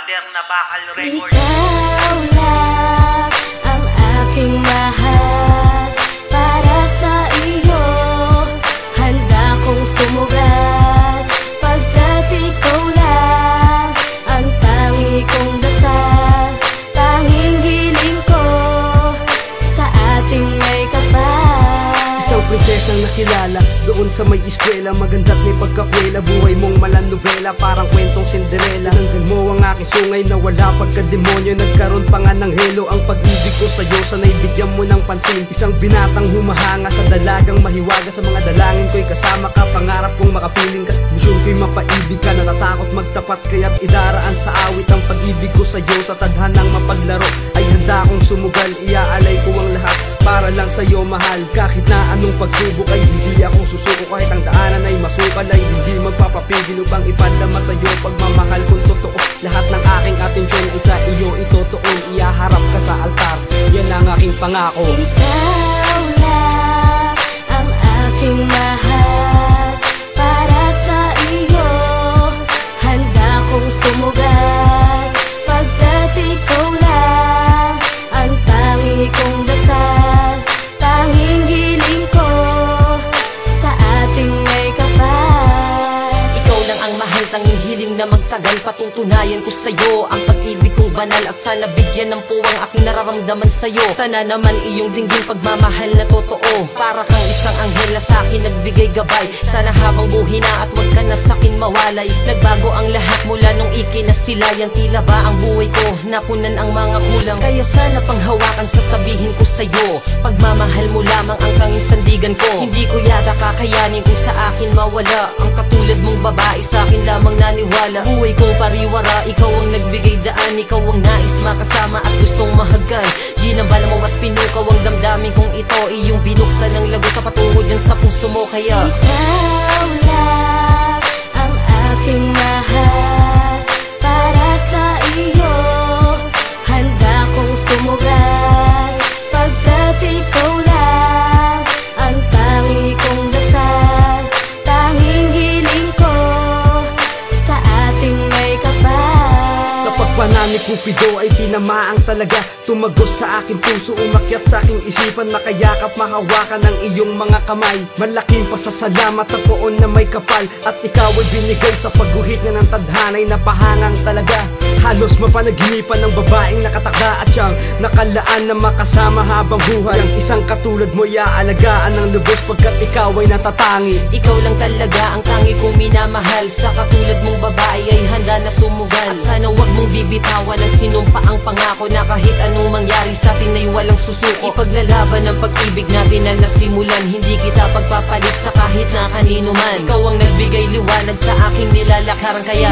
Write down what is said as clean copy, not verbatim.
Pader na Bakal Records. Ikaw lang ang aking mahal, para sa iyo handa kong sumugal, pagkat ikaw lang ang tangi kong dasal, tanging hiling ko sa ating may kapal. Isang prinsesang nakilala doon sa may eskwela, maganda't may pagkakwela, buhay mong malanobela, parang kwentong Cinderella. Hanggang mo ang aking sungay na wala pagkademonyo, nagkaroon pa nga ng helo ang pag-ibig ko sa'yo, sana'y bigyan mo ng pansin. Isang binatang humahanga sa dalagang mahiwaga, sa mga dalangin ko'y kasama ka, pangarap kong makapiling ka, misyon ko'y mapaibig ka, natatakot magtapat kaya't idaraan sa awit ang pag-ibig ko sa'yo. Sa tadhanang mapaglaro ay handa kong sumugal, iaalay ko ang lahat para lang sa'yo mahal. Kahit na anong pagsubok ay hindi ako susuko, kahit ang daanan ay masukal ay hindi magpapapigil upang ipadama sa'yo pagmamahal kong totoo. Lahat ng aking atensyon ay sa iyo itutuon, iyaharap ka sa altar, yan ang aking pangako. Ikaw lang ang aking mahal, para sa iyo handa kong sumugal, pagkat ikaw lang ang tangi kong dasal, tanging hiling ko sa ating may kapal. Ikaw lang ang mahal, tanging hiling na magtagal, patutunayan ko sa'yo ang pag-ibig kong banal, at sana bigyan ng puwang aking nararamdaman sa'yo. Sana naman iyong dinggin pagmamahal na totoo, para kang isang anghel na sa'kin nagbigay gabay. Sana habang buhay na at wag ka na sa'kin mawalay, nagbago ang lahat mula nung ikinasilayan, tila ba ang buhay ko napunan ang mga kulang. Kaya sana panghawakan sasabihin ko sa'yo, pagmamahal mo lamang ang tanging sandigan ko. Hindi ko yata kakayanin kung sa akin mawala ang katulad mong babae, sa'kin lamang naniwala. Buhay kong pariwara, ikaw ang nagbigay daan, ikaw ang nais makasama at gustong mahagan. Ginambala mo at pinukaw ang damdamin kong ito, iyong binuksan ng lago sa patungod yan sa puso mo. Kaya ikaw lang ang aking mahal, para sa iyo handa kong sumugal, pagkat ikaw lang ang tangi kong dasal, tanging hiling ko sa ating may kapal. Sa pagpanani Cupido ay tinamaang talaga, tumagos sa aking puso, umakyat sa aking isipan, nakayakap mahawakan ng iyong mga kamay. Malaking pasasalamat sa poon na may kapal, at ikaw ay binigay sa pagguhit na ng tadhana'y napahangang talaga. Halos mapanaginipan ng babaeng nakatakda at siyang nakalaan na makasama habang buhay. Ang isang katulad mo iaalagaan ng lubos, pagkat ikaw ay natatangi. ikaw lang talaga ang tangi kong minamahal, sa katulad mong babae ay handa na sumugal. At sana wag mong bibitawan ang sinumpa ang pangako, na kahit anong mangyari sa atin ay walang susuko. Ipaglalaban ang pag-ibig natin na nasimulan, hindi kita pagpapalit sa kahit na kanino man. Ikaw ang nagbigay liwanag sa aking nilalakaran, kaya